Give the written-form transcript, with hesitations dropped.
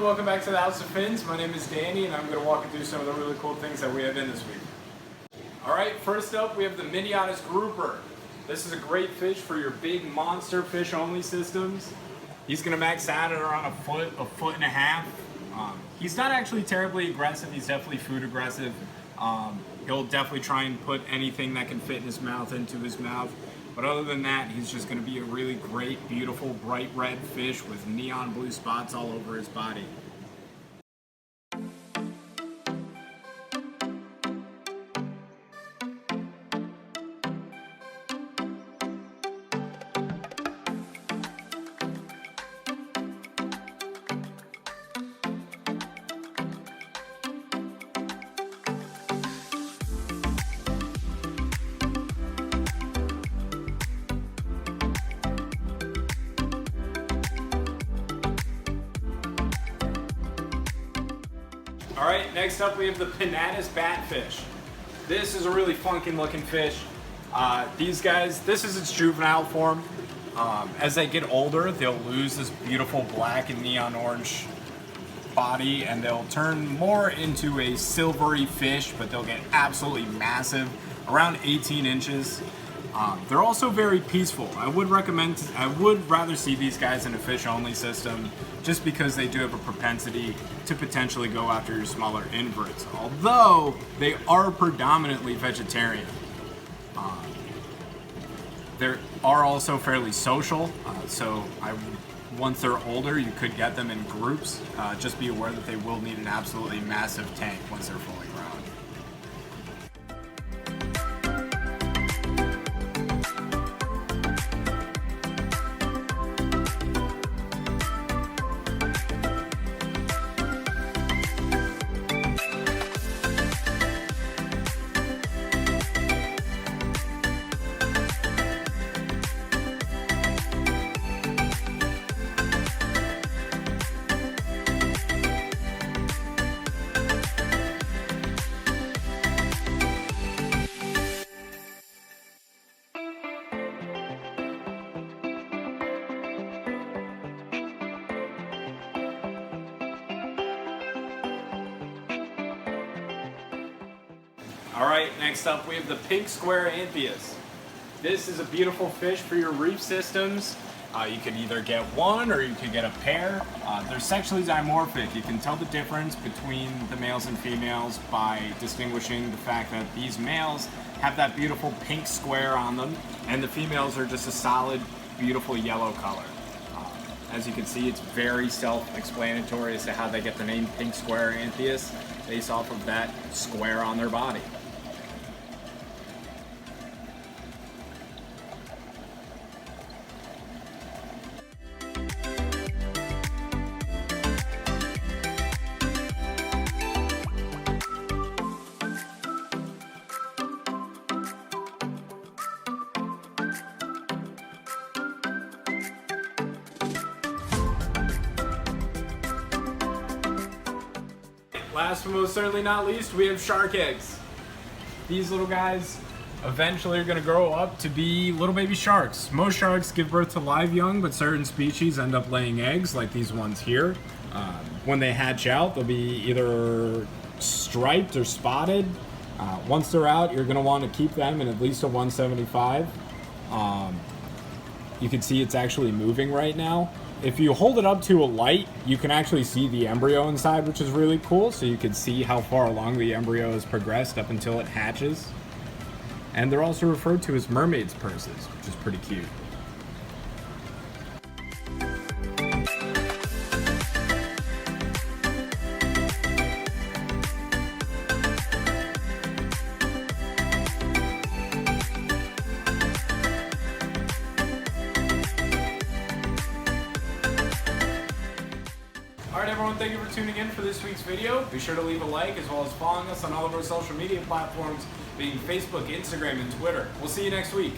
welcome back to the House of Fins. My name is Danny and I'm going to walk you through some of the really cool things that we have in this week. Alright, first up we have the Minion Grouper. This is a great fish for your big monster fish only systems. He's going to max out at around a foot and a half. He's not actually terribly aggressive, he's definitely food aggressive. He'll definitely try and put anything that can fit in his mouth into his mouth. But other than that, he's just going to be a really great, beautiful, bright red fish with neon blue spots all over his body. Alright, next up we have the Pinnatus batfish. This is a really funky looking fish. These guys, this is its juvenile form. As they get older, they'll lose this beautiful black and neon orange body and they'll turn more into a silvery fish, but they'll get absolutely massive, around 18 inches. They're also very peaceful. I would rather see these guys in a fish-only system just because they do have a propensity to potentially go after your smaller inverts, although they are predominantly vegetarian. They are also fairly social, so once they're older, you could get them in groups. Just be aware that they will need an absolutely massive tank once they're fully grown. Alright, next up we have the pink square Amphis. This is a beautiful fish for your reef systems. You could either get one or you could get a pair. They're sexually dimorphic. You can tell the difference between the males and females by distinguishing the fact that these males have that beautiful pink square on them and the females are just a solid, beautiful yellow color. As you can see, it's very self-explanatory as to how they get the name pink square Amphis based off of that square on their body. Last but most certainly not least, we have shark eggs. These little guys eventually are going to grow up to be little baby sharks. Most sharks give birth to live young, but certain species end up laying eggs, like these ones here. When they hatch out, they'll be either striped or spotted. Once they're out, you're going to want to keep them in at least a 175. You can see it's actually moving right now. If you hold it up to a light, you can actually see the embryo inside, which is really cool. So you can see how far along the embryo has progressed up until it hatches. And they're also referred to as mermaid's purses, which is pretty cute. Alright everyone, thank you for tuning in for this week's video. Be sure to leave a like as well as following us on all of our social media platforms, being Facebook, Instagram, and Twitter. We'll see you next week.